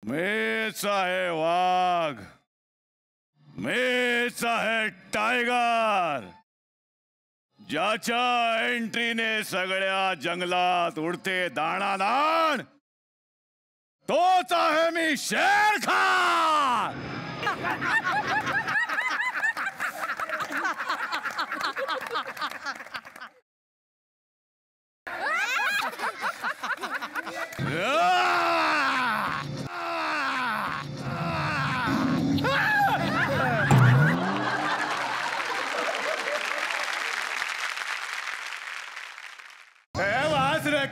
मीच आहे वाघ, मीच आहे टायगर, ज्याच्या एंट्रीने सगळ्या जंगलात उडते दाणादाण, तोच आहे मी शेर खान.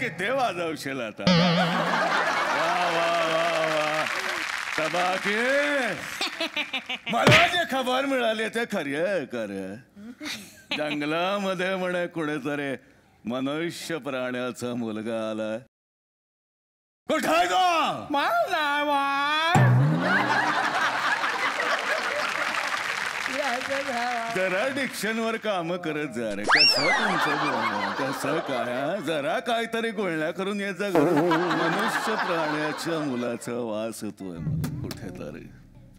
किती वाजवशील आता. वा वा वा वा तबाके. मला जे खबर मिळाली ते खरी कर. जंगलामध्ये म्हणे कुणीतरी मनुष्य प्राण्याचा मुलगा आलाय. कुठे तो जरा डिक्शनवर काम करत जा रे. कसं तुमचं बोलणं कसं काय. जरा काहीतरी गोळण्या करून यायचा. मनुष्य प्राण्याच्या मुलाचा वास येतोय कुठेतरी.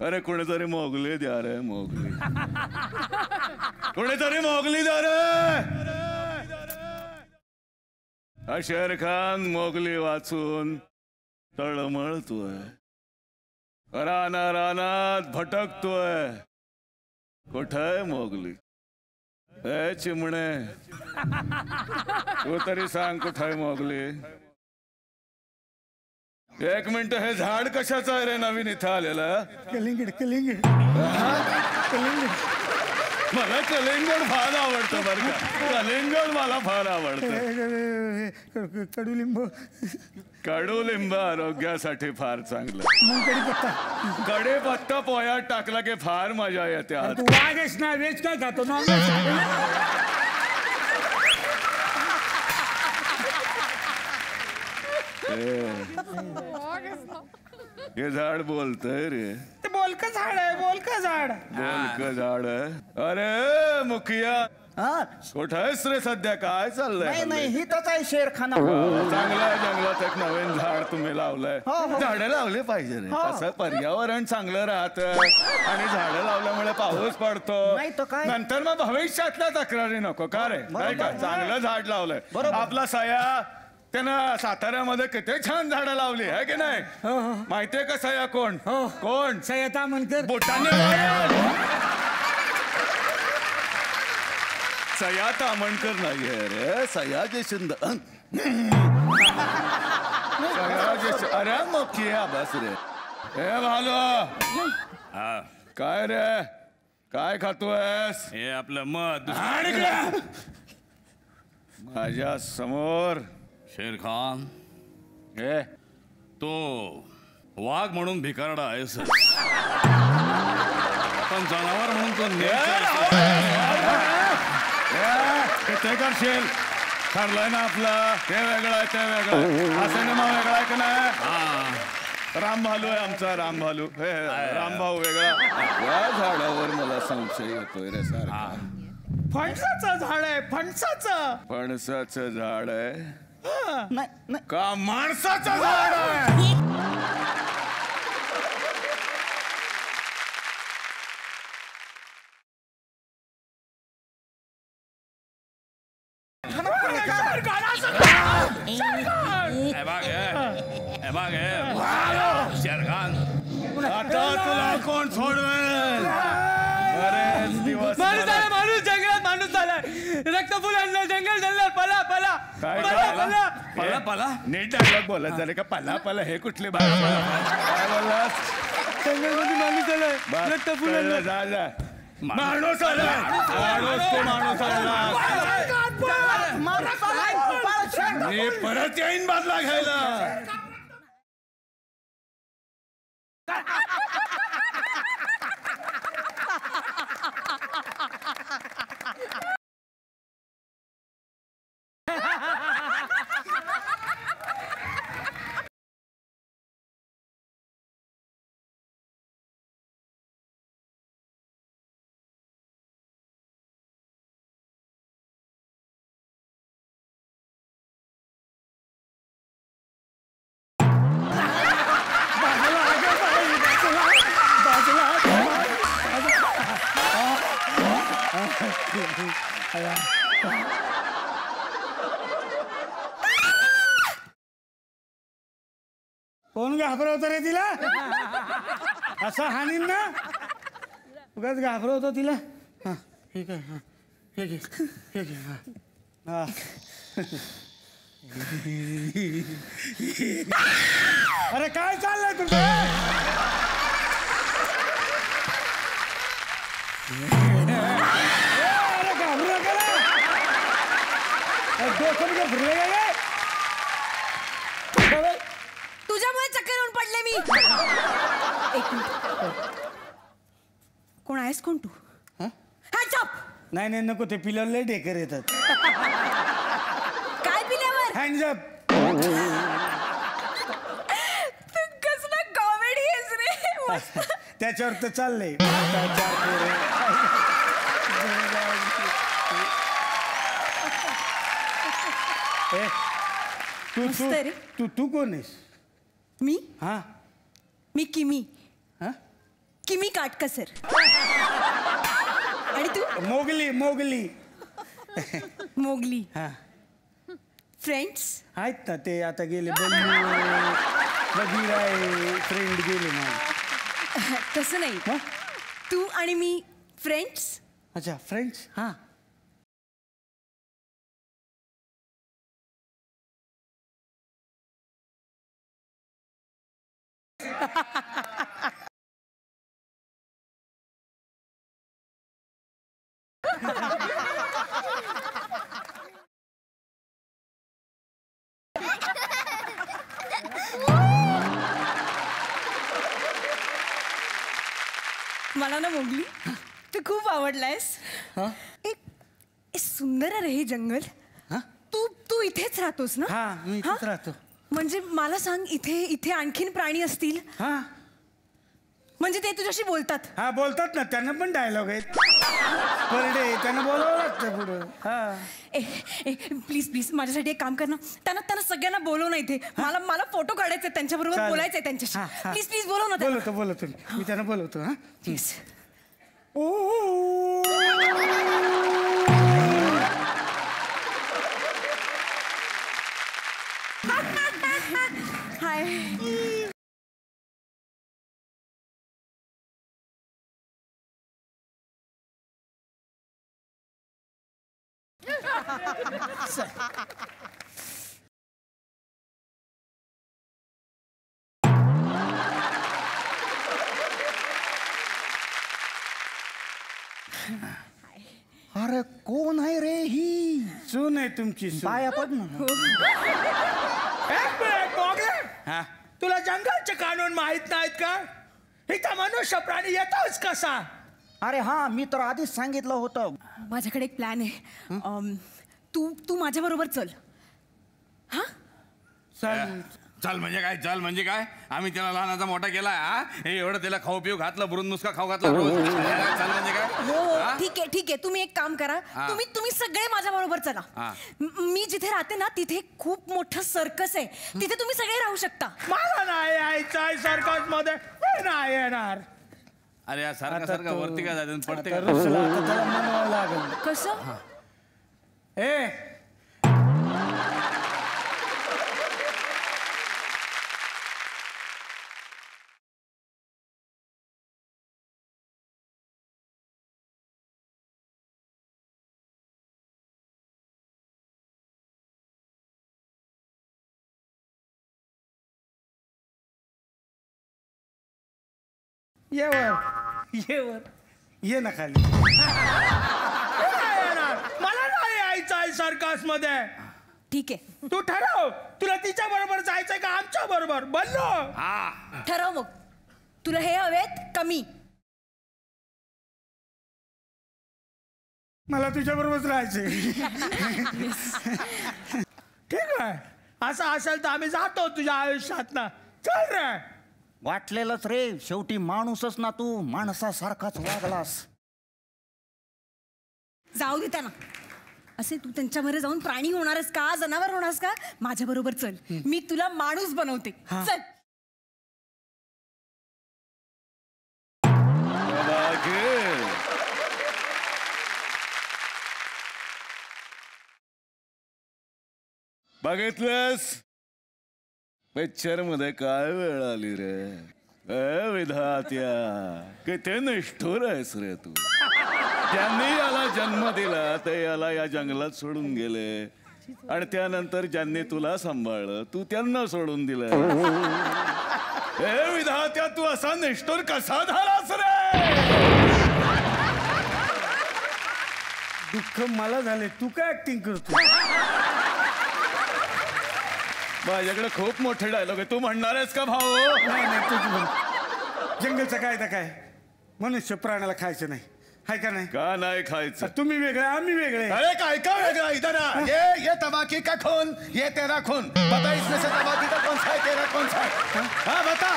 अरे कोणीतरी मोगली द्या रे. मोगली कोणीतरी मोगली द्या रे. शेर खान मोगली वाचून तळमळतोय. रानात भटकतोय. कुठे मोगली. ए चिमणे तू तरी सांग कुठे मोगली. एक मिनिट. हे झाड कशाचं आहे रे नवीन इथं आलेलं. कलिंगड कलिंगड कलिंगड. मला कलिंगड फार आवडतं बरं का. कलिंगड मला फार आवडतं. कडुलिंब. कडुलिंब आरोग्यासाठी फार चांगलं. मग कडीपत्ता. कडीपत्ता पोयात टाकला की फार मजा येते. वाघच ना. वेज काय खातो हे झाड बोलतय रे. ते बोलकं झाड आहे. बोलकं झाड. बोलकं झाड आहे. अरे मुखिया कुठं आहेस रे सध्या. काय चाललंय. नाही हिथंच आहे शेर खाना. चांगलं आहे. जंगलात एक नवीन झाड तुम्ही लावलंय. झाडं लावले पाहिजे रे. कसं पर्यावरण चांगलं राहतं आणि झाडं लावल्यामुळे पाऊस पडतो. नंतर मग भविष्यातल्या तक्रारी नको का रे. नाही का. चांगलं झाड लावलंय. आपला सया त्यानं साताऱ्यामध्ये किती छान झाडं लावली आहे की नाही. माहितीये का सया कोण. कोण. सया तामणकर. बोटाने सया तामणकर नाहीये रे. सयाजी शिंदे. अरे मोठी बस रे. हे भालो काय रे. काय खातोयस. हे आपलं मध. माझ्या समोर शेर खान हे तो वाघ म्हणून भिकारडा आहेस. पण जनावर म्हणून तो ते करशील. ठरलंय ना आपलं. ते वेगळं आहे ते वेगळं. हा सिनेमा वेगळा आहे का नाही. रामभालू आहे आमचा. रामभालू. हे रामभाऊ वेगळा. या झाडावर मला संशय येतोय रे सारखा. फणसाचं झाड आहे. फणसाचं. फणसाचं झाड आहे नाही का माणसाचं झाड आहे. शेर खान आता तुला कोण सोडवेल. बरेच दिवस माणूस जंगलात माणूस झालाय. रक्त फुलांना जंगल जंगल पला पला. काय पला पला. नीट डायलॉग बोलत झाले का. पला पला हे कुठले भाषा. काय बोललास. जंगलमध्ये माणूस झालाय. रक्त फुलांना. जा जा. माणूस आला. माणूस आला. मी परत येईन बदला घ्यायला. कोण घाबरवतो रे तिला? असं हानीन ना, उगाच घाबरवतो तिला. हा ठीक आहे. हा हे घे, हे घे. हा अरे काय चाललंय तुझं? अरे घाबरू नका ना. डोकं बिकं फिरलं काय? तुझ्यामुळे चक्कर येऊन पडले मी. एक मिनिट. कोण आहेस कोण तू? Hats up. नाही नाही नको, ते पिल्यावर लय ढेकर येतात. काय पिल्यावर? Hands up. तू कसला कॉमेडी आहेस रे. त्याच्यावर तर चाललंय. मस्त आहे रे. तू कोण आहेस? मी हा मी किमी. हा किमी काटकसर. आणि तू? मोगली. मोगली. हा फ्रेंड्स आहेत ना, ते आता गेले. बघीर आहे, फ्रेंड गेले माझे. तसं नाही. तू आणि मी फ्रेंड्स. अच्छा फ्रेंड्स. हा मला ना मोगली तू खूप आवडलायस. एक सुंदर आहे रे हे जंगल. तू इथेच राहतोस ना? हा मी इथेच राहतो. म्हणजे मला सांग, इथे आणखीन प्राणी असतील? हा म्हणजे ते तुझ्याशी बोलतात? हा बोलतात ना, त्यांना पण डायलॉग आहेत. पर डे त्यांना बोलावं लागतं पुढं. हा प्लीज माझ्यासाठी एक काम कर ना. त्यांना सगळ्यांना बोलव ना इथे. मला फोटो काढायचे, त्यांच्याबरोबर बोलायचंय त्यांच्याशी. प्लीज बोलव ना. बोलवतो मी त्यांना बोलवतो. हा प्लीज. हाय. अरे कोण आहे रे ही? सून आहे तुमची. पाया पड ना. हा तुला जंगलचे कानून माहित नाहीत का? इथं मनुष्य प्राणी येतोच कसा? अरे हा मी तर आधीच सांगितलं होतं. माझ्याकडे एक प्लॅन आहे. तू माझ्या बरोबर चल. हा चल म्हणजे काय? आम्ही त्याला लहानाचा मोठा केला. हा हे एवढं त्याला खाऊ पिऊ घातलं, बुरून नुसका खाऊ घातला रोज. चल म्हणजे काय? हो ठीक आहे. तुम्ही एक काम करा. तुम्ही सगळे माझ्या बरोबर चला. मी जिथे राहते ना तिथे खूप मोठं सर्कस आहे. तिथे तुम्ही सगळे राहू शकता. मला नाही यायचं सर्कस मध्ये. नाही येणार. अरे या सारखं वरती काय जायचं पडते का? त्याला म्हणावं लागेल. कसं? ये ना खाली. मला नाही यायचंय सर्कस मध्ये. ठीक आहे. तू ठरव, तुला तिच्या बरोबर जायचंय का आमच्या बरोबर? बोललो. ठरव मग. तुला हे हवेत कमी? मला तुझ्या बरोबरच राहायचंय. ठीक आहे, असं असेल तर आम्ही जातो तुझ्या आयुष्यात ना. चल रे. वाटलेलंच रे, शेवटी माणूसच ना तू, माणसासारखाच वागलास. जाऊ दे त्यांना. असे तू त्यांच्यामध्ये जाऊन प्राणी होणारस का, जनावर होणारस का? माझ्या बरोबर चल, मी तुला माणूस बनवते. चल. बघितलंस पिक्चर मध्ये काय वेळ आली रे विधात्या किती निष्ठुर आहेस रे तू. ज्यांनी याला जन्म दिला ते याला या जंगलात सोडून गेले आणि त्यानंतर ज्यांनी तुला सांभाळलं तू त्यांना सोडून दिलं. हे विधात्या तू असा निष्ठुर कसा झालास रे. दुःख मला झाले, तू काय ऍक्टिंग करतो. माझ्याकडे खूप मोठे डायलॉग आहे, तू म्हणणार आहेस का भाऊ. नाही नाही तूच म्हण. जंगलचा कायदा काय, मनुष्य प्राण्याला खायचं नाही, हाय का नाही. का नाही खायचं. तुम्ही वेगळे आम्ही वेगळे. अरे काय का वेगळा इधर आ. ये तबाकी का खून, ये तेरा खून. बता इसमें से तबाकी का कौन सा है, तेरा कौन सा है. हाँ बता.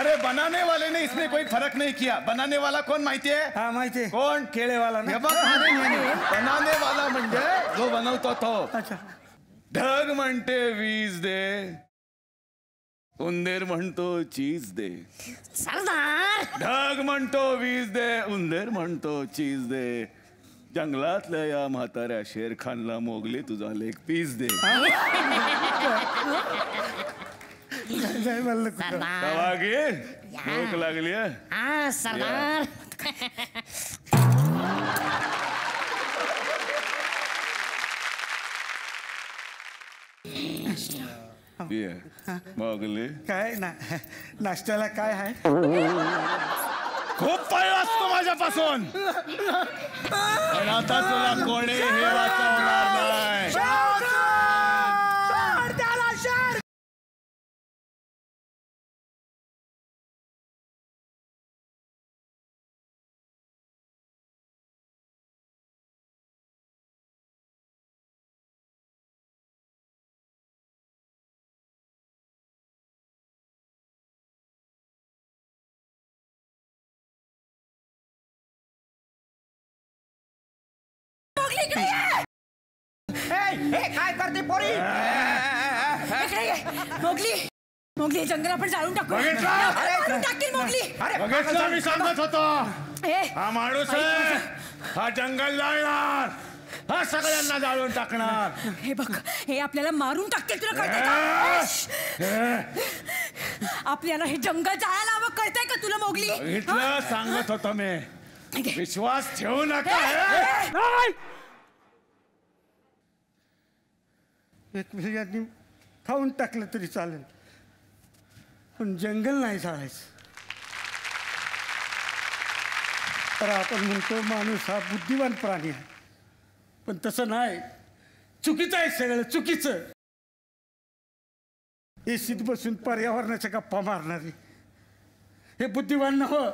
अरे बनाने वाले ने इसमें कोई फर्क नहीं किया. बनाने वाला कौन माहिती है. हा माहिती आहे. कोण. केळेवाला ना. हे बघ, बनाने वाला म्हणजे जो बनवतो तो. अच्छा. ढग म्हणते वीज दे, उंदीर म्हणतो चीज दे. ढग म्हणतो वीज दे, उंदीर म्हणतो चीज दे. जंगलातल्या या म्हाताऱ्या शेर खानला मोगली तुझा लेग पीस दे. तवागी भूक लागली आहे. सरदार. मोगली काय ना नाश्त्याला काय आहे. खूप पाय असतो माझ्यापासून पण आता तुला कोणी हे वाचवणार नाही. काय करते पोरी. मोगली मोगली जंगल आपण जाळून टाकू. मारून टाकील मोगली. बघितलं मी सांगत होतो. हा माणूस आहे, हा जंगल जाळणार, हा सगळ्यांना जाळून टाकणार. हे बघ हे आपल्याला मारून टाकतील, तुला कळतंय का. आपल्याला हे जंगल जाळायला हवं, कळतंय का तुला मोगली. बघितलं सांगत होतो मी. विश्वास ठेवू नका. एकमेकांनी खाऊन टाकलं तरी चालेल पण जंगल नाही जाळायचं. तर आपण म्हणतो माणूस हा बुद्धिवान प्राणी आहे पण तसं नाही. चुकीचं आहे सगळं, चुकीचं. एसीत बसून पर्यावरणाच्या गप्पा मारणारे हे बुद्धिवान नव्हं.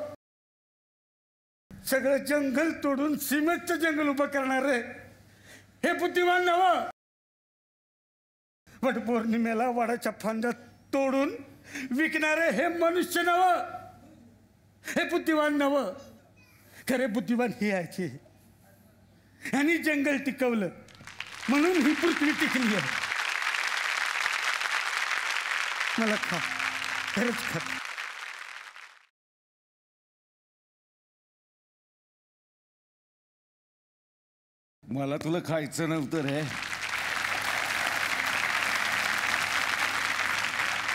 सगळं जंगल तोडून सिमेंटचं जंगल उभं करणारे हे बुद्धिवान नव्हं. वट पौर्णिमेला वडाच्या फांद्या तोडून विकणारे हे मनुष्य नव्हं, हे बुद्धिवान नव्हं. खरे बुद्धिवान हे आहे. आणि जंगल टिकवलं म्हणून ही पृथ्वी टिकली आहे. मला खा, खरंच खा. मला तुला खायचं नव्हतं रे.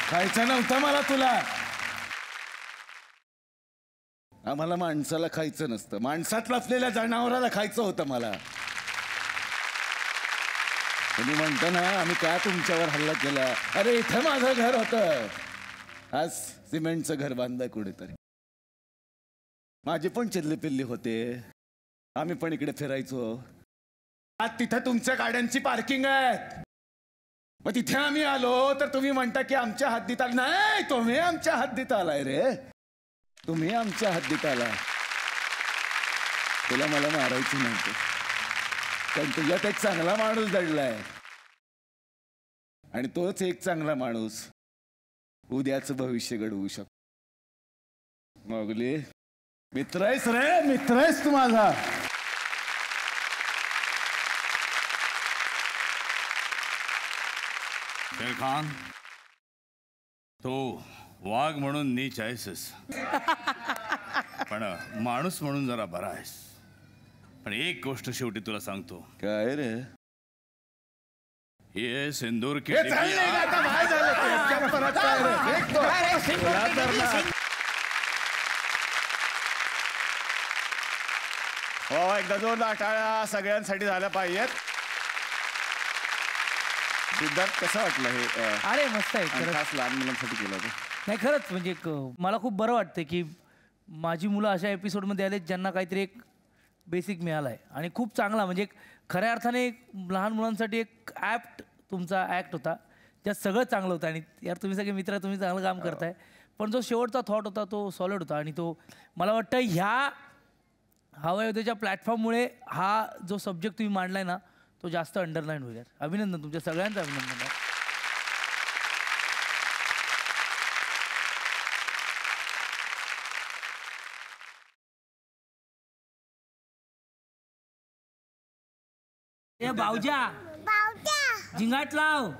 खायचं नव्हतं मला तुला. आम्हाला माणसाला खायचं नसतं, माणसात लपलेल्या जनावराला खायचं होतं मला. तुम्ही म्हणता ना आम्ही का तुमच्यावर हल्ला केला. अरे इथं माझं घर होतं, आज सिमेंटचं घर बांधलंय कुठेतरी. माझे पण चिल्ले पिल्ले होते, आम्ही पण इकडे फिरायचो. आज तिथं तुमच्या गाड्यांची पार्किंग आहे, मग तिथे आम्ही आलो तर तुम्ही म्हणता की आमच्या हद्दीत आला. नाही, तुम्ही आमच्या हद्दीत आलाय रे, तुम्ही आमच्या हद्दीत आला. तुला मला मारायचं नव्हतं पण तुझ्यात एक चांगला माणूस दडलाय आणि तोच एक चांगला माणूस उद्याचं भविष्य घडवू शकतो. मोगली मित्र आहेस रे, मित्र आहेस तू माझा. शेर खान, तो वाघ म्हणून नीच आहेस पण माणूस म्हणून जरा बरा आहेस. पण एक गोष्ट शेवटी तुला सांगतो, काय रे हे सिंदूर हे चाललंय का आता? बाहेर झालं ते. इतक्यात परत काय रे? एक तो. तुला तर ना. हो, एकदा जोरदार टाळ्या सगळ्यांसाठी झाल्या पाहिजेत. सिद्धार्थ, कसं वाटलं हे अरे मस्त आहे आणि खरंच. खास लहान मुलांसाठी केलं होतं? नाही खरंच म्हणजे मला खूप बरं वाटतं की माझी मुलं अशा एपिसोडमध्ये आले ज्यांना काहीतरी एक बेसिक मिळालं आहे आणि खूप चांगला म्हणजे एक खऱ्या अर्थाने एक लहान मुलांसाठी एक ॲप्ट तुमचा ॲक्ट होता, ज्यात सगळं चांगलं होतं. आणि यार तुम्ही सगळे मित्र, तुम्ही चांगलं काम करताय, पण जो शेवटचा थॉट होता तो सॉलिड होता. आणि तो मला वाटतं ह्या हवा युद्धेच्या प्लॅटफॉर्ममुळे हा जो सब्जेक्ट तुम्ही मांडलाय ना तो जास्त अंडरलाईन होईल. अभिनंदन, तुमच्या सगळ्यांचं अभिनंदन. ए भाऊजा, झिंगाट लाव.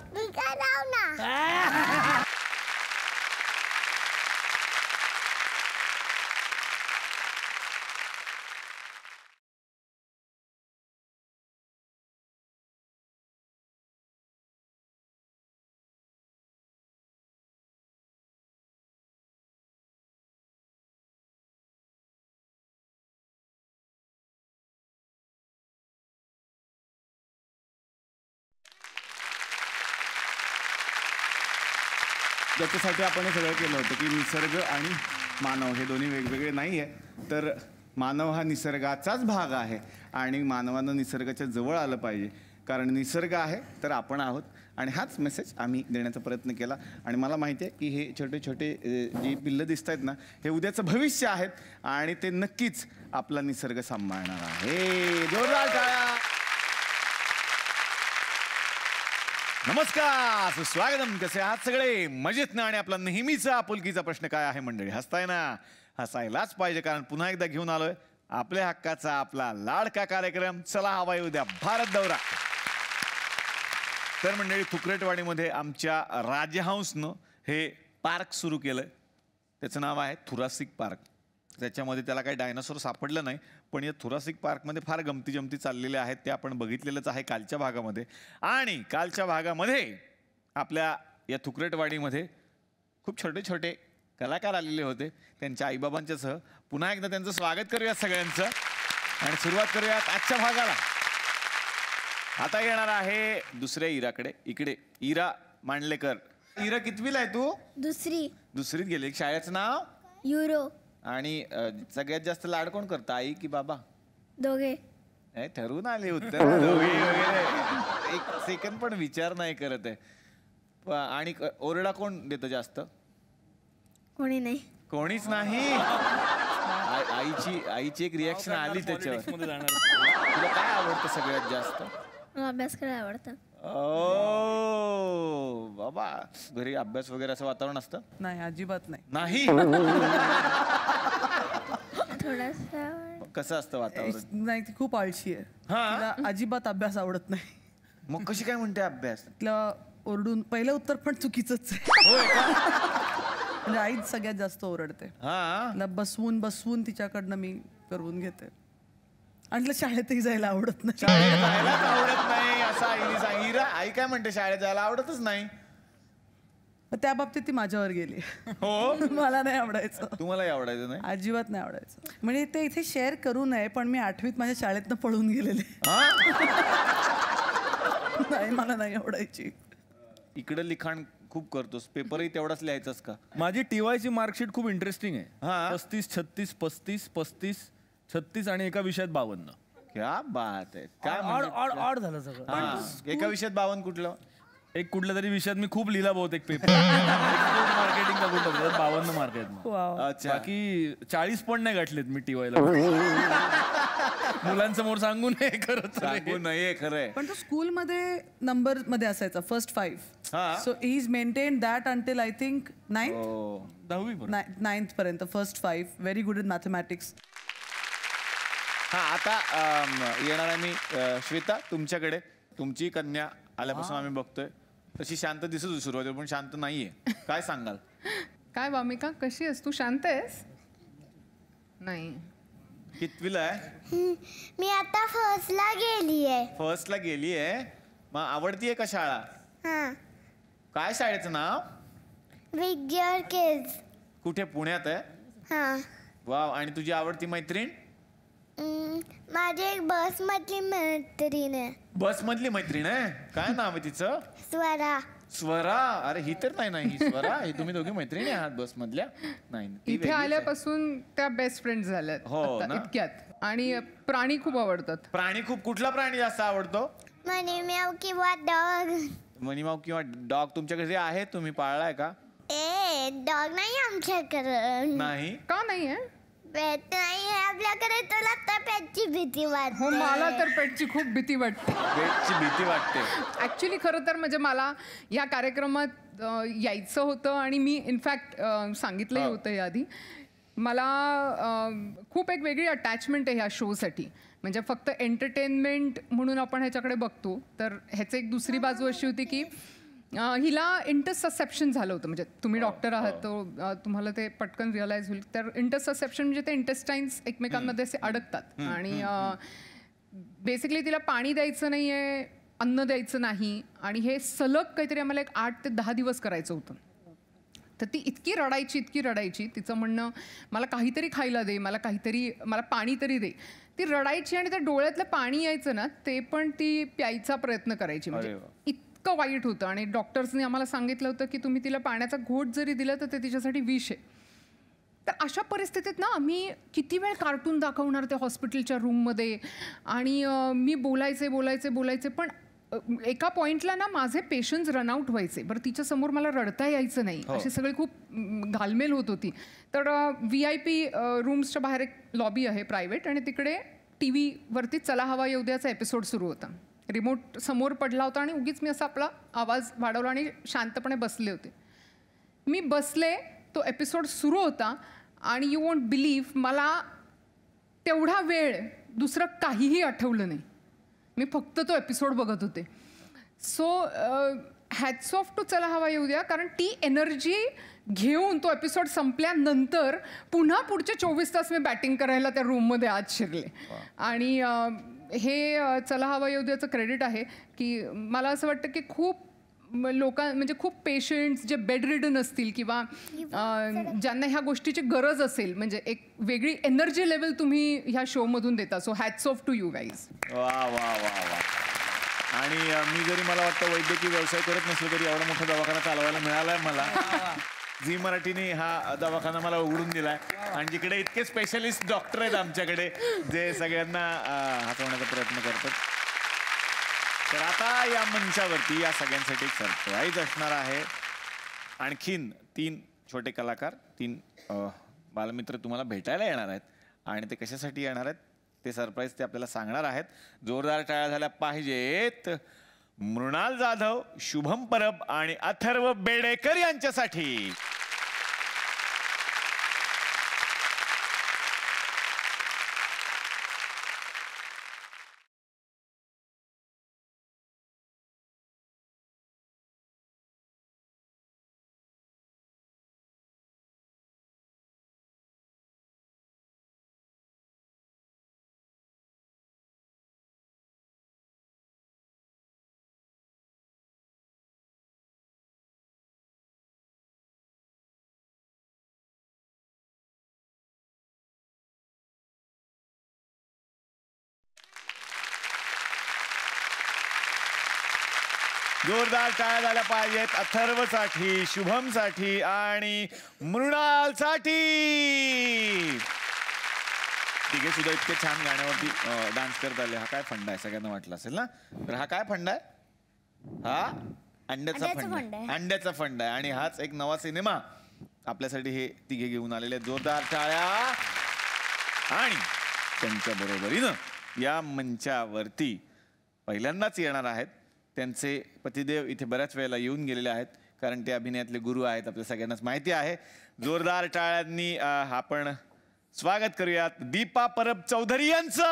ज्याच्यासाठी आपण हे सगळं केलं होतं की निसर्ग आणि मानव हे दोन्ही वेगवेगळे नाही आहे, तर मानव हा निसर्गाचाच भाग आहे आणि मानवानं निसर्गाच्या जवळ आलं पाहिजे, कारण निसर्ग आहे तर आपण आहोत. आणि हाच मेसेज आम्ही देण्याचा प्रयत्न केला. आणि मला माहिती आहे की हे छोटे छोटे जी पिल्लं दिसत आहेत ना, हे उद्याचं भविष्य आहेत आणि ते नक्कीच आपला निसर्ग सांभाळणार आहे. जोरदार टाळ्या. नमस्कार, सुस्वागतम. कसे आहात सगळे? मजेत ना? आणि आपला नेहमीचा आपुलकीचा प्रश्न काय आहे मंडळी? हसताय ना? हसायलाच पाहिजे, कारण पुन्हा एकदा घेऊन आलोय आपल्या हक्काचा आपला लाडका कार्यक्रम, चला हवा येऊ द्या भारत दौरा. तर मंडळी, थुकरेटवाडीमध्ये आमच्या राजहंसनं हे पार्क सुरू केलंय. त्याचं नाव आहे थुरासिक पार्क. त्याच्यामध्ये त्याला काही डायनासोर सापडलं नाही, पण या थुरासिक पार्कमध्ये फार गमती जमती चाललेल्या आहेत, ते आपण बघितलेलंच आहे कालच्या भागामध्ये. आणि कालच्या भागामध्ये आपल्या या थुकरेटवाडीमध्ये खूप छोटे छोटे कलाकार आलेले होते, त्यांच्या आईबाबांच्या सह. पुन्हा एकदा त्यांचं स्वागत करूयात सगळ्यांचं आणि सुरुवात करूयात आजच्या भागाला. आता येणार आहे दुसऱ्या इराकडे. इकडे इरा मांडलेकर. इरा, कितवीला आहे तू? दुसरीत गेली. शाळेचं नाव? युरो. आणि सगळ्यात जास्त लाड कोण करतं, आई की बाबा? दोघे. ठरवून आले उत्तर. वगैरे एक सेकंड पण विचार नाही करत आहे. आणि ओरडा कोण देतं जास्त? कोणी नाही. कोणीच नाही. आईची एक रिॲक्शन आली त्याच्यावर. तुला काय आवडतं सगळ्यात जास्त? मला अभ्यास करायला आवडतं. ओ बाबा, घरी अभ्यास वगैरे असं वातावरण असतं? नाही, अजिबात नाही. नाही. थोडासा. कसं असतं वातावरण? नाही, ती खूप आळशी आहे. तिला अजिबात अभ्यास आवडत नाही. मग कशी काय म्हणते अभ्यास? तिला ओरडून, पहिलं उत्तर पण चुकीचंच आहे. म्हणजे आईच सगळ्यात जास्त ओरडते. तिला बसवून बसवून तिच्याकडनं मी करवून घेते. आणि तिला शाळेतही जायला आवडत नाही. शाळेत जायलाच आवडत नाही असं आईने सांगितलं. आई काय म्हणते? शाळेत जायला आवडतच नाही. त्या बाबतीत ती माझ्यावर गेली. हो, मला नाही आवडायचं. तुम्हालाही आवडायचं नाही? अजिबात नाही आवडायचं. म्हणजे ते इथे शेअर करू नये, पण मी 8वीत माझ्या शाळेतनं पळून गेलेले. नाही, मला नाही आवडायची. इकडे लिखाण खूप करतोस, पेपरही तेवढाच लिहायचास का? माझी टीवायची मार्कशीट खूप इंटरेस्टिंग आहे. 35, 36, 35, 35, 36 आणि एका विषयात 52. क्या बात आहे. काय ऑड झालं सगळं. एका विषयात 52 कुठलं? एक कुठल्या तरी विषयात मी खूप लिहिला बहुतेक पेपर. मार्केटिंग का कुठलं 52 मार्क आहेत. अच्छा. बाकी 40 पण नाही गाठलेत मी टीवायला. मुलांसमोर सांगू नये, खरं सांगू नये, खरंय. पण तो स्कूलमध्ये नंबर मध्ये असायचा, first 5. So he is maintain that until I think 9th पर्यंत. First 5 very good in mathematics. आता येणार आहे मी श्वेता तुमच्याकडे. तुमची कन्या आल्यापासून आम्ही बघतोय तशी शांत दिसत होती सुरुवातीला, पण शांत नाहीये. काय सांगाल? काय वामिका, कशी आहेस तू? शांत आहेस? नाही. कितवीला आहे? मी आता फर्स्टला गेलीये. फर्स्टला गेलीये. मग आवडतीये का शाळा? हा. काय शाळेचं नाव? विग्यर किड्स. कुठे, पुण्यात आहे? हा. वाव. आणि तुझी आवडती मैत्रीण? माझी एक बस मधली मैत्रीण आहे. बस मधली मैत्रीण आहे? काय नाव आहे तिचं? स्वरा. स्वरा. अरे ही तर नाही ही स्वरा. ही तुम्ही दोघी मैत्रिणी आहात बस मधल्या? नाही, इथे आल्यापासून त्या बेस्ट फ्रेंड्स झाल्यात. हो ना? इतक्यात. आणि प्राणी खूप आवडतात. प्राणी खूप. कुठला प्राणी जास्त आवडतो? मनीमाऊ किंवा डॉग. मनीमाऊ किंवा डॉग तुमच्या घरी आहे? तुम्ही पाळलाय का? डॉग नाही आमच्याकडे. नाही का नाही आहे? पेट नाही आहे आपल्याकडे. तुला तर पेटची भीती वाटते. हो, मला तर पेटची खूप भीती वाटते. पेटची भीती वाटते. ऍक्च्युली खरं तर म्हणजे मला या कार्यक्रमात यायचं होतं आणि मी इनफॅक्ट सांगितलंही होतं याआधी. मला खूप एक वेगळी अटॅचमेंट आहे ह्या शोसाठी. म्हणजे फक्त एंटरटेनमेंट म्हणून आपण ह्याच्याकडे बघतो, तर ह्याचं एक दुसरी बाजू अशी होती की हिला इंटरससेप्शन झालं होतं. म्हणजे तुम्ही डॉक्टर आहात तर तुम्हाला ते पटकन रिअलाइज होईल. तर इंटरससेप्शन म्हणजे ते इंटेस्टाईन्स एकमेकांमध्ये असे अडकतात आणि बेसिकली तिला पाणी द्यायचं नाही आहे, अन्न द्यायचं नाही, आणि हे सलग काहीतरी आम्हाला एक 8 ते 10 दिवस करायचं होतं. तर ती इतकी रडायची. तिचं म्हणणं मला काहीतरी खायला दे, मला पाणी तरी दे. ती रडायची आणि त्या डोळ्यातलं पाणी यायचं ना, ते पण ती प्यायचा प्रयत्न करायची. म्हणजे इतकं वाईट होतं. आणि डॉक्टर्सनी आम्हाला सांगितलं होतं की तुम्ही तिला पाण्याचा घोट जरी दिला तर ते तिच्यासाठी विष आहे. तर अशा परिस्थितीत ना आम्ही किती वेळ कार्टून दाखवणार त्या हॉस्पिटलच्या रूममध्ये. आणि मी बोलायचे पण एका पॉइंटला ना माझे पेशन्स रनआउट व्हायचे. बरं, तिच्यासमोर मला रडता यायचं नाही. अशी सगळी खूप घालमेल होत होती. तर VIP रूम्सच्या बाहेर एक लॉबी आहे प्रायव्हेट, आणि तिकडे TV वरती चला हवा येऊ द्याचा एपिसोड सुरू होता. रिमोट समोर पडला होता आणि उगीच मी असा आपला आवाज वाढवला आणि शांतपणे बसले होते. मी बसले, तो एपिसोड सुरू होता आणि यू वोंट बिलीव्ह मला तेवढा वेळ दुसरं काहीही आठवलं नाही. मी फक्त तो एपिसोड बघत होते. सो हॅट्स ऑफ टू चला हवा येऊ द्या, कारण ती एनर्जी घेऊन तो एपिसोड संपल्यानंतर पुन्हा पुढचे 24 तास मी बॅटिंग करायला त्या रूममध्ये आज शिरले. आणि हे चला हवा येऊ द्याचं क्रेडिट आहे की मला असं वाटतं की खूप म्हणजे खूप पेशंट्स जे बेड रिडन असतील किंवा ज्यांना ह्या गोष्टीची गरज असेल, म्हणजे एक वेगळी एनर्जी लेवल तुम्ही ह्या शोमधून देता. So hats off to you guys. वा वा वा वा. आणि मी जरी मला वाटतं वैद्यकीय व्यवसाय करत नसलो तरी एवढा मोठा दवाखाना चालवायला मिळालाय मला. झी मराठीने हा दवाखाना मला उघडून दिलाय. आणि जिकडे इतके स्पेशलिस्ट डॉक्टर आहेत आमच्याकडे जे सगळ्यांना हातवण्याचा प्रयत्न करतात. तर आता या मंचावरती या सगळ्यांसाठी एक सरप्राईज असणार आहे. आणखीन 3 छोटे कलाकार, 3 बालमित्र तुम्हाला भेटायला येणार आहेत. आणि ते कशासाठी येणार आहेत ते सरप्राईज ते आपल्याला सांगणार आहेत. जोरदार टाळ्या झाल्या पाहिजेत मृणाल जाधव, शुभम परब आणि अथर्व बेडेकर यांच्यासाठी. जोरदार टाळ्या झाल्या पाहिजेत अथर्वसाठी, शुभमसाठी आणि मृणालसाठी. तिघे सुद्धा इतके छान गाण्यावरती डान्स करत आले. हा काय फंडा आहे सगळ्यांना वाटलं असेल ना. तर हा काय फंडा आहे? हा अंड्याचा फंड आहे. अंड्याचा फंड आहे. आणि हाच एक नवा सिनेमा आपल्यासाठी हे तिघे घेऊन आलेले. जोरदार टाळ्या. आणि त्यांच्या बरोबरीनं या मंचावरती पहिल्यांदाच येणार आहेत त्यांचे पतिदेव. इथे बऱ्याच वेळेला येऊन गेलेले आहेत कारण ते अभिनयातले गुरु आहेत, आपल्या सगळ्यांनाच माहिती आहे. जोरदार टाळ्यांनी आपण स्वागत करूयात दीपा परब चौधरी यांचं.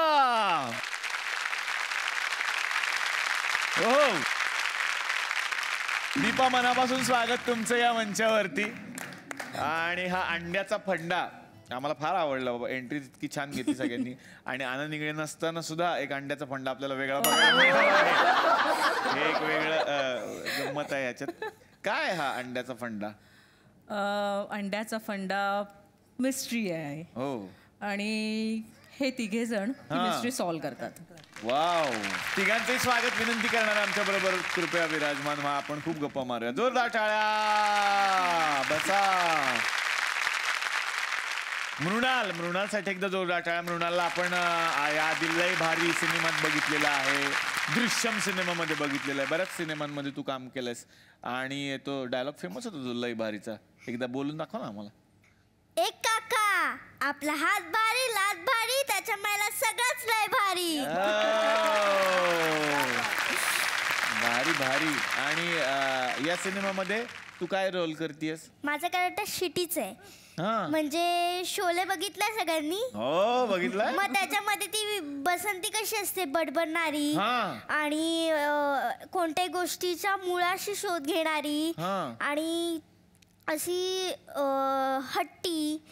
हो दीपा, मनापासून स्वागत तुमचं या मंचावरती. आणि हा अंड्याचा फंडा आम्हाला फार आवडलं बाबा, एंट्री इतकी छान घेतली सगळ्यांनी. आणि आनंद निगळे नसताना सुद्धा एक अंड्याचा फंडा आपल्याला वेगळा बघायला मिळाला आहे. हे एक वेगळं गंमत आहे ह्याच्यात. काय हा अंड्याचा फंडा? अंड्याचा फंडा मिस्ट्री आहे. हो. आणि हे तिघे जण मिस्ट्री सॉल्व्ह करतात. वाव. तिघांचंही स्वागत विनंती करणार आमच्या बरोबर कृपया विराजमान व्हा. आपण खूप गप्पा मारूया. जोरदार टाळ्या. बसा. मृणालसाठी एकदा जोरदार टाळ्या. मृणालला आपण याआधी लय भारी सिनेमात बघितलेला आहे, दृश्यम सिनेमामध्ये बघितलेला आहे, बऱ्याच सिनेमांमध्ये तू काम केलंयस आणि तो डायलॉग फेमस होता तो लय भारीचा. एकदा बोलून दाखव ना आम्हाला. एक काका, आपला हात भारी लात भारी, त्याच्या मला सगळंच लय भारी. भारी भारी. आणि या सिनेमामध्ये तू काय रोल करतेस? माझं कॅरेक्टर शिटीच आहे. म्हणजे शोले बघितलाय सगळ्यांनी? हो बघितलाय. मग त्याच्यामध्ये ती बसंती कशी असते, बडबडणारी आणि कोणत्याही गोष्टीच्या मुळाशी शोध घेणारी आणि अशी हट्टी,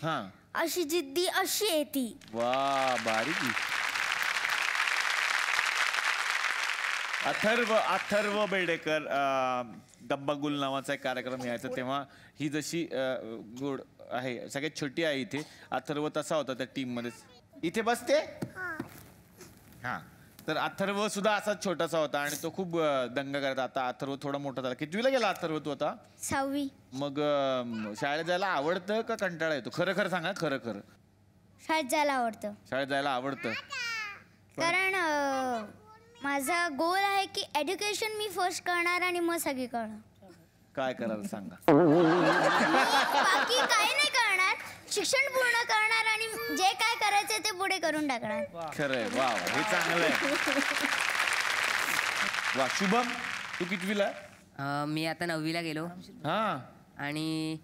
अशी जिद्दी अशी आहे ती. वा बारीकी. अथर्व बेडेकर, डब्बा गुल नावाचा एक कार्यक्रम यायचा तेव्हा ही जशी गोड आहे सगळ्यात छोटी आहे इथे. अथर्व तसा होता त्या टीम मध्ये. इथे बसते. हा. तर अथर्व सुद्धा असाच छोटासा होता आणि तो खूप दंगा करता. आता अथर्व थोडा मोठा झाला. कितवीला गेला अथर्व तू आता? 6वी. मग शाळेत जायला आवडतं का कंटाळा येतो? खरं खरं सांगा. खरं खरं. शाळेत जायला आवडतं. शाळेत जायला आवडतं कारण माझा गोल आहे की एज्युकेशन मी फर्स्ट करणार आणि मग सगळी करणार. काय करायला सांगा. बाकी काही नाही करणार, शिक्षण पूर्ण करणार आणि जे काय करायचं ते पुढे करून टाकणार. खरंय. वा हे चांगलं आहे. वा. शुभम तू कितवीला? मी आता 9वीला गेलो. हा. आणि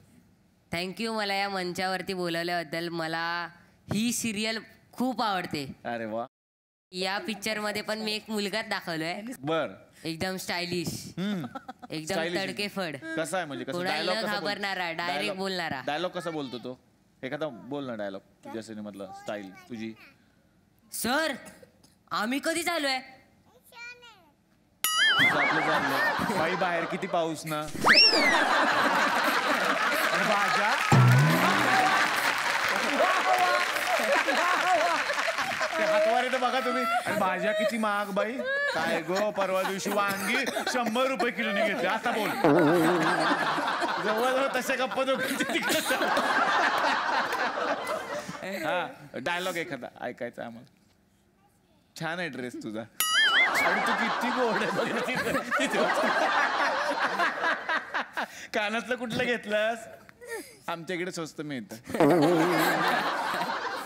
थँक्यू मला या मंचावरती बोलवल्याबद्दल. मला ही सिरियल खूप आवडते. अरे वा. या पिक्चर मध्ये पण मी एक मुलगाच दाखवलोय. बर. एकदम स्टायलिश, एकदम तडकेफड. कसा आहे म्हणजे? कोणाला घाबरणारा, डायरेक्ट बोलणारा. डायलॉग कसा बोलतो तो? एखादा बोल ना डायलॉग तुझ्या सिनेमातला, स्टाईल तुझी. सर आम्ही कधी चालूय? बाई बाहेर किती पाऊस ना. भाज्या हातवारे तर बघा तुम्ही. आणि भाज्या किती महाग बाई. काय गो, परवा दिवशी वांगी 100 रुपये किलोने घेतले. आता बोल. जवळजवळ तशा गप्पा हा. डायलॉग एखादा ऐकायचा आम्हाला. छान आहे ड्रेस तुझा आणि तू किती गोड आहे. कानातलं कुठलं घेतलंस? आमच्या इकडे स्वस्त मिळतं.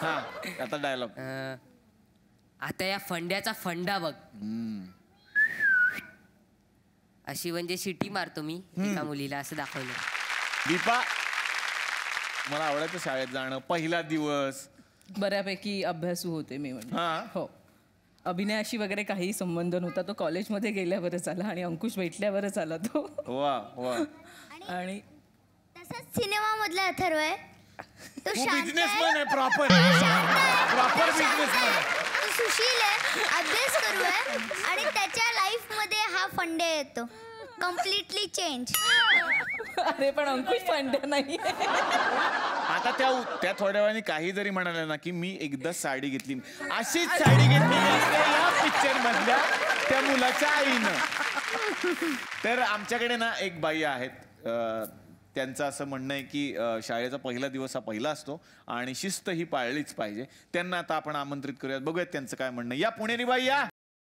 हा. आता डायलॉग. आता या फंड्याचा फंडा बघ. अशी म्हणजे शिटी मारतो मी एका मुलीला, असं दाखवलं. दीपा, मला आवडायचं शाळेत जाणं. पहिला दिवस बऱ्यापैकी अभ्यासू होते मी. म्हणजे हो, अभिनयाशी वगैरे काही संबंध नव्हता. तो कॉलेजमध्ये गेल्यावरच आला आणि अंकुश भेटल्यावरच आला तो. वा वा. आणि तसंच सिनेमा मधला अथर्व आहे. तो बिझनेसमॅन आहे. प्रॉपर बिझनेसमॅन आहे. सुशील आहे, अभ्यास करू आहे आणि त्याच्या लाईफ मध्ये हा फंडे येतो. Completely change. अरे पण अंकुश फंडे नाही. आता त्या थोड्या वेळाने काही जरी म्हणाले ना की मी एकदा साडी घेतली, अशीच साडी घेतली या पिक्चर मधल्या त्या मुलाच्या आईनं. तर आमच्याकडे ना एक बाई आहेत, त्यांचं असं म्हणणं आहे की शाळेचा पहिला दिवस हा पहिला असतो आणि शिस्त ही पाळलीच पाहिजे. त्यांना आता आपण आमंत्रित करूयात. बघूयात त्यांचं काय म्हणणं. या पुणेरी बाई या.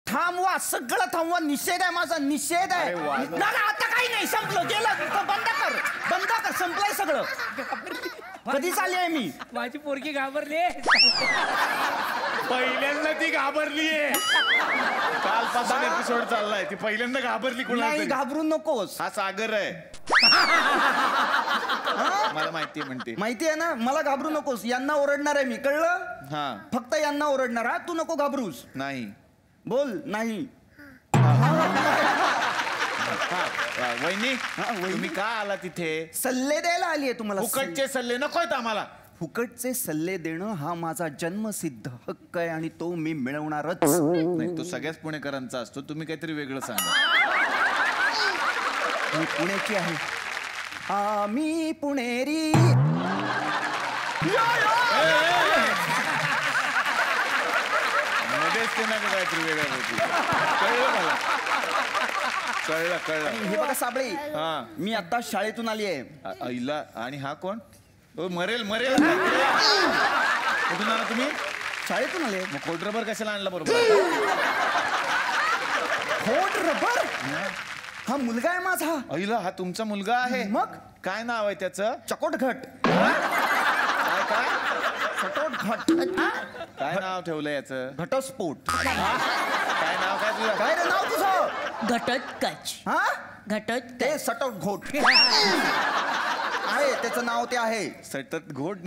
थांबवा, सगळं थांबवा. निषेध आहे माझा, निषेध आहे. आता काही नाही, संपलं गेलं. बंद कर संपलंय सगळं. कधी चालली आहे मी? माझी पोरगी घाबरली. पहिल्यांदा ती घाबरलीये. कालपासून एपिसोड चाललाय. ती पहिल्यांदा घाबरली. नाही, घाबरू नकोस. हा सागर आहे. मला माहिती म्हणते. माहिती आहे ना, मला घाबरू नकोस. यांना ओरडणार आहे मी, कळलं? हा. फक्त यांना ओरडणार. हा, तू नको घाबरूस. नाही बोल. नाही. वहिनी, तुम्ही का आला तिथे? सल्ले द्यायला आली आहे तुम्हाला. फुकटचे सल्ले नकोयत आम्हाला. फुकटचे सल्ले देणं हा माझा जन्मसिद्ध हक्क आहे आणि तो मी मिळवणारच. नाही, तो सगळ्याच पुणेकरांचा असतो. तुम्ही काहीतरी वेगळं सांगा. मी पुण्याची आहे. आम्ही पुणेरी. मध्येच ते नका काहीतरी वेगळं होती. कळलं मला. कळलं. हे बघा साबळे, मी आता शाळेतून आली आहे. आईला. आणि हा कोण? मरेल. कुठून आला तुम्ही? शाळेतून आले. मग खोट रबर कशाला आणला बरोबर? खोट रबर? हा मुलगा आहे माझा. आईला, हा तुमचा मुलगा आहे? मग काय नाव आहे त्याचं? चकोटघट. काय? चकोटघट. काय नाव ठेवलंय याचं? घटस्फोट. काय नाव काय तुझं? काय रे नाव तुझं? घटोत्कच. हा घटोत्कच. ते सटक घोट आहे त्याचं नाव. ते आहे सटत घोट.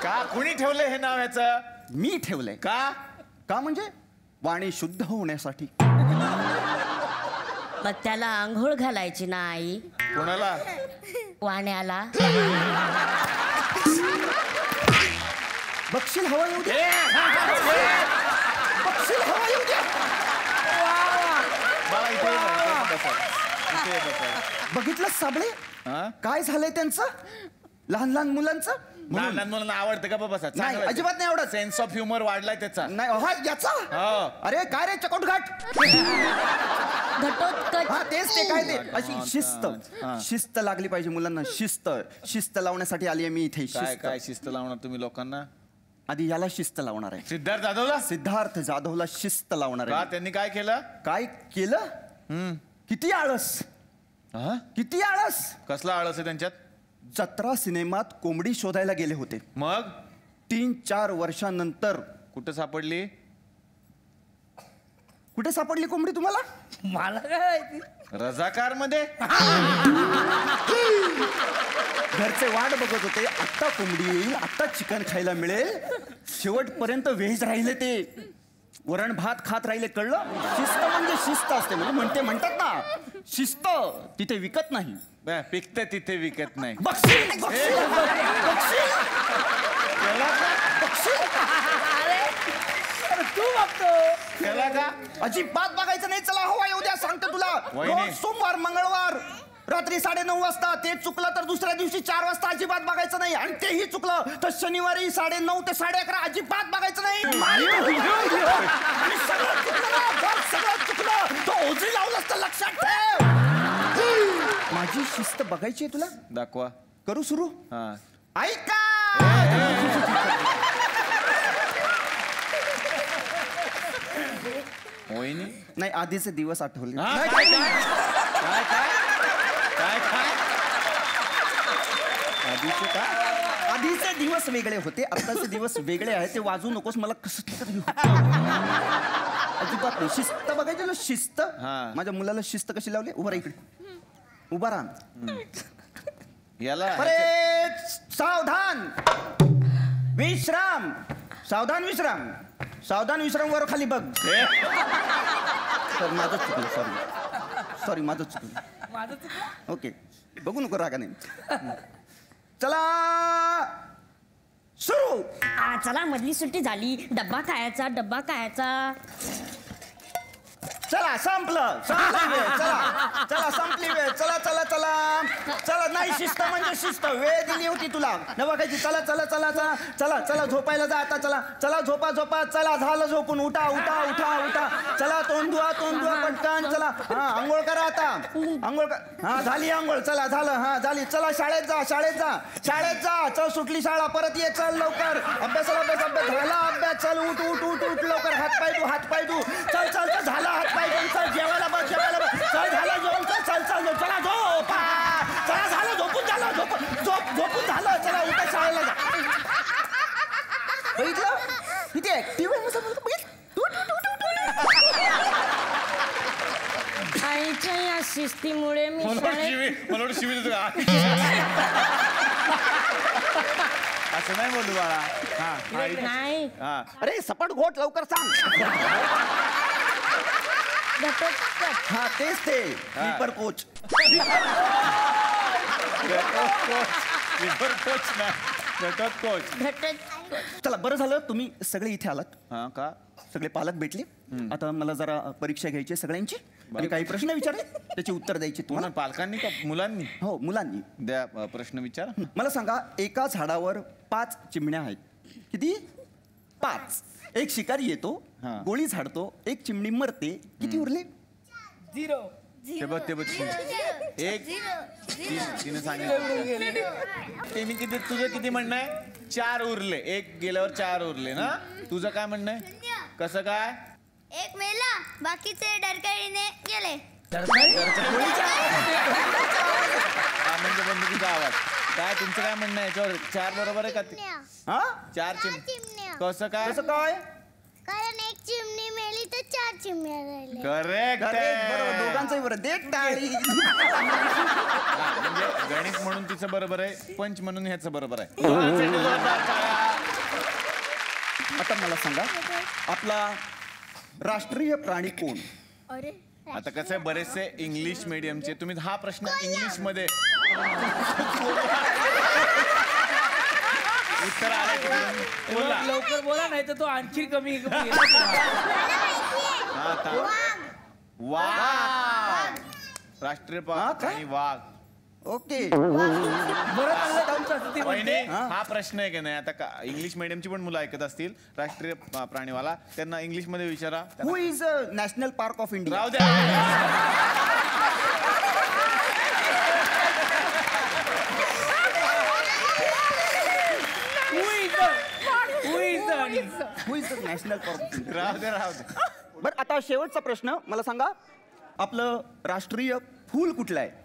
का कुणी ठेवलंय हे नाव याचं? मी ठेवलंय. का म्हणजे वाणी शुद्ध होण्यासाठी. मग त्याला आंघोळ घालायची ना आई? कोणाला? वाण्याला. बक्षील हवा येऊ दे. बक्षील हवा येऊ दे. बघितलं साबळे काय झालंय त्यांचं? लहान मुलांचं. लहान मुलांना आवडतं का बाबा? नाही, अजिबात नाही आवडत. सेन्स ऑफ ह्युमर वाढलाय त्याचा. नाही याचा. अरे काय रे चकोटघाट. घटोत्कच. हा तेच ते. काय ते अशी शिस्त लागली पाहिजे मुलांना. शिस्त लावण्यासाठी आली आहे मी इथे. काय शिस्त लावणार तुम्ही लोकांना? आधी याला शिस्त लावणार आहे. सिद्धार्थ जाधवला शिस्त लावणार आहे. त्यांनी काय केलं? किती आळस. किती आळस. कसला आळस आहे त्यांच्यात? जत्रा सिनेमात कोंबडी शोधायला गेले होते. मग 3-4 वर्षांनंतर कुठे सापडली? कुठे सापडली कोंबडी तुम्हाला? मला काय रजाकार मध्ये. घरचे वाट बघत होते. आत्ता कोंबडी येईल, आत्ता चिकन खायला मिळेल. शेवटपर्यंत व्हेज राहिले ते. वरण भात खात राहिले. कळलं? शिस्त म्हणजे शिस्त असते. म्हणजे म्हणतात ना शिस्त तिथे विकत नाही. पिकते तिथे विकत नाही. तू बघतो त्याला का? अजिबात बघायचं नाही. चला हवा येऊ द्या. सांगतो तुला. रोज सोमवार मंगळवार रात्री 9:30 वाजता. ते चुकलं तर दुसऱ्या दिवशी 4 वाजता अजिबात बघायचं नाही. आणि तेही चुकलं तर शनिवारी 9:30 ते 11:30 अजिबात बघायचं नाही. आणि सगळं चुकलं तो ओझी लावलंस तर लक्षात ठेव. माझी शिस्त बघायची आहे तुला? दाखवा. करू सुरू? ऐका. नाही आधीचे दिवस आठवले. आधीचे दिवस वेगळे होते. आताचे दिवस वेगळे आहेत. ते वाजू नकोस. मला कसं अजिबात नाही. शिस्त बघायची ना. शिस्त. माझ्या मुलाला शिस्त कशी लावली? उभा राहा इकडे. उभा राहा. याला सावधान विश्राम. सावधान विश्राम. सावधान विश्राम. वर खाली बघ. माझं चुकलं. सॉरी माझं चुकलं. ओके बघू नको रागाने. चला सुरू. चला मधली सुट्टी झाली. डब्बा खायचा. चला संपलं. चला संपली वेळ. चला नाही शिस्त म्हणजे शिस्त. वेळ दिली होती तुला न बघायची. चला झोपायला जा आता. चला झोपा. चला झालं झोपून. उठा. चला तोंड धुवा पटकन. चला आंघोळ करा आता. आंघोळ झाली आंघोळ. चला झालं. झाली. चला शाळेत जा. चल सुटली शाळा. परत ये. चल लवकर. अभ्यास झाला. अभ्यास. चल उठ लवकर. हातपाय धु. चल झाला हातपाय. चल जेवायला बस. चल झालं जेवण. चल चला झोपा. चला झालं झोपून झालं. झोपून झालं. चला उठा शाळेला जा. बघितलं किती ऍक्टिव्ह आहे. आईच्या या शिस्तीमुळे मी असं नाही बोलू बाळा. नाही. अरे सपाट घोट लवकर सांग. हा तेच ते स्लीपर कोच. कोच नाही कोच. चला बरं झालं तुम्ही सगळे इथे आलात. हा का सगळे पालक भेटले. आता मला जरा परीक्षा घ्यायची सगळ्यांची आणि काही प्रश्न विचारले त्याची उत्तर द्यायची तुम्हाला. पालकांनी का मुलांनी? हो मुलांनी. द्या प्रश्न विचार. मला सांगा एका झाडावर 5 चिमण्या आहेत. किती? 5. एक शिकारी येतो गोळी झाडतो एक चिमणी मरते किती उरले? 0. ते बघ एक तिने सांगितलं तिने किती तुझं किती म्हणणं आहे? 4 उरले. एक गेल्यावर 4 उरले ना. तुझं काय म्हणणं आहे? कसं काय? एक मेला बाकीचे डरकाळीने गेले. म्हणजे बंदुकीचा आवाज. काय तुमचं काय म्हणणं आहे याच्यावर? 4 बरोबर आहे का? 4 चिमण्या. कसं काय? कारण एक चिमणी मेली तर 4 चिमण्या राहिल्या. करेक्ट. बरोबर दोघांचंही बरं. देख टाळी. म्हणजे गणित म्हणून तिचं बरोबर आहे पंच म्हणून ह्याचं बरोबर आहे. आता मला सांगा आपला राष्ट्रीय प्राणी कोण? अरे आता कसं आहे बरेचसे इंग्लिश मीडियमचे तुम्ही हा प्रश्न इंग्लिश मध्ये उत्तर आलं लवकर बोला नाही तर तो आणखी कमी वाघ. राष्ट्रीय प्राणी वाघ. ओके. हा प्रश्न आहे की नाही आता इंग्लिश मीडियमची पण मुलं ऐकत असतील राष्ट्रीय प्राणीवाला त्यांना इंग्लिश मध्ये विचारा. Who is national park of India? राहू द्या. Who is national park? राहू दे. बरं आता शेवटचा प्रश्न मला सांगा आपलं राष्ट्रीय फूल कुठलं आहे?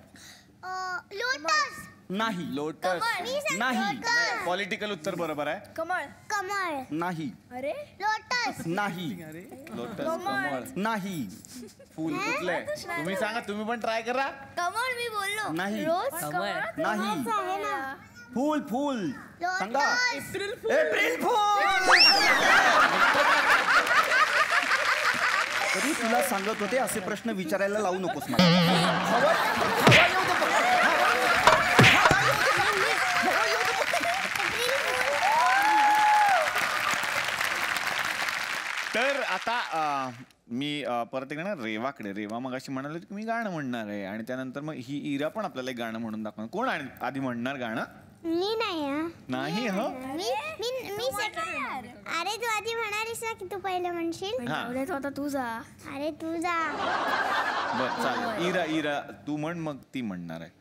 लोटस. नाही. लोटस नाही. पॉलिटिकल उत्तर बरोबर आहे. कमळ. कमळ. नाही. अरे लोटस. नाही. लोटस कमळ नाही. फुल कुठलं आहे? तुम्ही सांगा. तुम्ही पण ट्राय करा. कमळ मी बोललो. नाही. नाही. फूल फूल सांगा. एप्रिल फूल. तरी तुला सांगत होते असे प्रश्न विचारायला लावू नकोस मला. तर आता मी परत एक ना रेवाकडे. रेवा मग अशी म्हणाले की मी गाणं म्हणणार आहे आणि त्यानंतर मग ही इरा पण आपल्याला एक गाणं म्हणून दाखवणार. कोण आधी म्हणणार गाणं? मी नाही. नाही. हो मी अरे तू आधी म्हणालीस ना की तू पहिले म्हणशील. आता तू जा. अरे तू जा. बर चालेल. इरा तू म्हण मग ती म्हणणार आहे.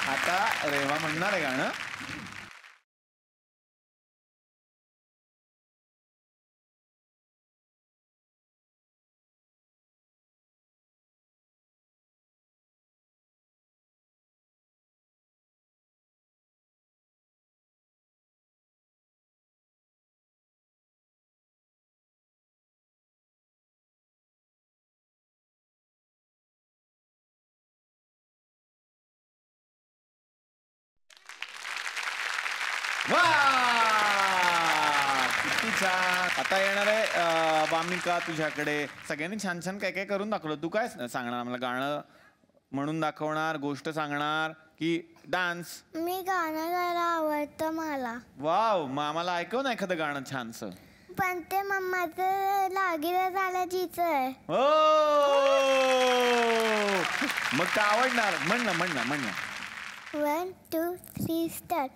आता रेवा म्हणणार आहे गाणं. किती छान. आता येणार आहे बामिका तुझ्याकडे. सगळ्यांनी छान छान काय काय करून दाखवलं. तू काय सांगणार आम्हाला? गाणं म्हणून दाखवणार, गोष्ट सांगणार की डान्स? मी गाणं गायला आवडतं मला. वाव. मग आम्हाला ऐकव ना एखादं गाणं छानसं. पण ते मम्माचं लागीला झाल्याचीच आहे. हो मग का आवडणार? म्हण ना. 1 2 3 स्टार्ट.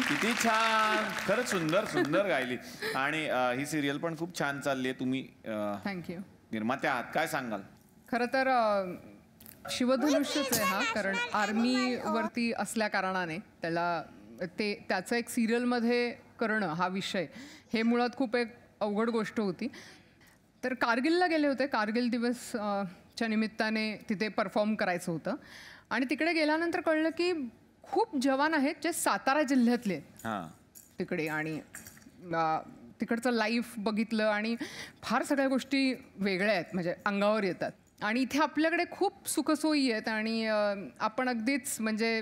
किती छान. खरंच सुंदर गायली. आणि ही सिरियल पण खूप छान चालली आहे. तुम्ही थँक्यू. निर्माते आहात, काय सांगाल? खरं तर शिवधनुष्यच आहे हा, कारण आर्मीवरती असल्या कारणाने त्याचं एक सिरियलमध्ये करणं हा विषय हे मुळात खूप एक अवघड गोष्ट होती. तर कारगिलला गेले होते. कारगिल दिवस च्या निमित्ताने तिथे परफॉर्म करायचं होतं आणि तिकडे गेल्यानंतर कळलं की खूप जवान आहेत जे सातारा जिल्ह्यातले तिकडे, आणि तिकडचं लाईफ बघितलं आणि फार सगळ्या गोष्टी वेगळ्या आहेत, म्हणजे अंगावर येतात. आणि इथे आपल्याकडे खूप सुखसोयी आहेत आणि आपण अगदीच म्हणजे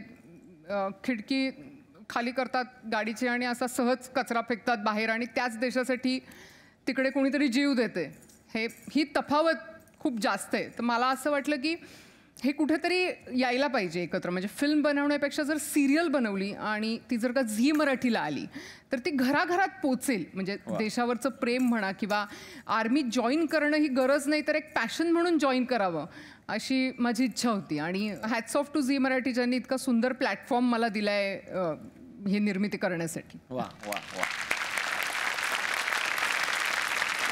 खिडकी खाली करतात गाडीची आणि असा सहज कचरा फेकतात बाहेर, आणि त्याच देशासाठी तिकडे कोणीतरी जीव देते. ही तफावत खूप जास्त आहे. तर मला असं वाटलं की हे कुठेतरी यायला पाहिजे एकत्र. म्हणजे फिल्म बनवण्यापेक्षा जर सिरियल बनवली आणि ती जर का झी मराठीला आली तर ती घराघरात पोचेल. म्हणजे देशावरचं प्रेम म्हणा किंवा आर्मी जॉईन करणं ही गरज नाही तर एक पॅशन म्हणून जॉईन करावं अशी माझी इच्छा होती. आणि hats off to Zee Marathi ज्यांनी इतका सुंदर प्लॅटफॉर्म मला दिलाय ही निर्मिती करण्यासाठी. वा वा वा.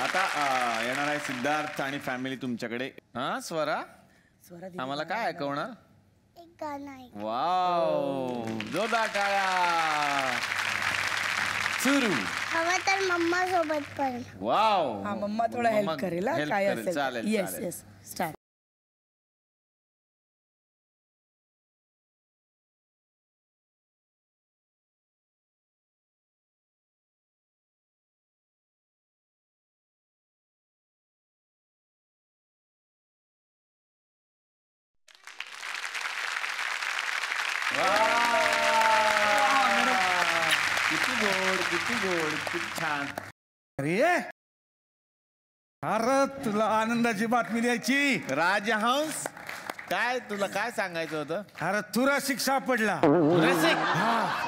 आता येणार आहे सिद्धार्थ आणि फॅमिली तुमच्याकडे. स्वरा आम्हाला काय ऐकवणार? एक गाणं आहे. वाव, जोरदार टाळ्या. सुरू. हवं तर मम्मा सोबत पण. वाव. हा, मम्मा थोडा हेल्प करेल काय असेल. चालेल. Yes yes start. किती गोड, किती गोड, किती छान. अरे तुला आनंदाची बातमी द्यायची. राजहंस, काय तुला काय सांगायचं होतं? अरे तू रसिक सापडला.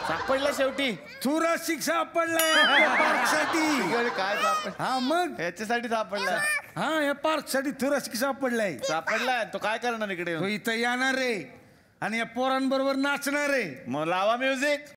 सापडला शेवटी. तू रसिक सापडलाय पार्कसाठी. काय सापड? हा मग याच्यासाठी सापडला. हा, या पार्कसाठी तू रसिक सापडलाय. सापडलाय तो काय करणार इकडे? तो इथं येणार रे आणि या पोरांबरोबर नाचणार रे. मग लावा म्युझिक.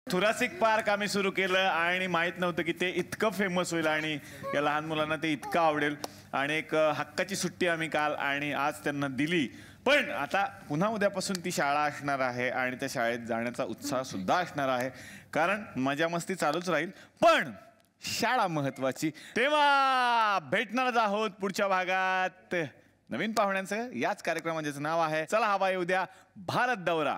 थुरासिक पार्क आम्ही सुरू केलं आणि माहित नव्हतं की ते इतकं फेमस होईल आणि या लहान मुलांना ते इतकं आवडेल. आणि एक हक्काची सुट्टी आम्ही काल आणि आज त्यांना दिली. पण आता पुन्हा उद्यापासून ती शाळा असणार आहे आणि त्या शाळेत जाण्याचा उत्साह सुद्धा असणार आहे, कारण मजा मस्ती चालूच राहील पण शाळा महत्वाची. तेव्हा भेटणारच आहोत पुढच्या भागात नवीन पाहुण्यांचं. याच कार्यक्रमाचं नाव आहे चला हवा येऊ द्या भारत दौरा.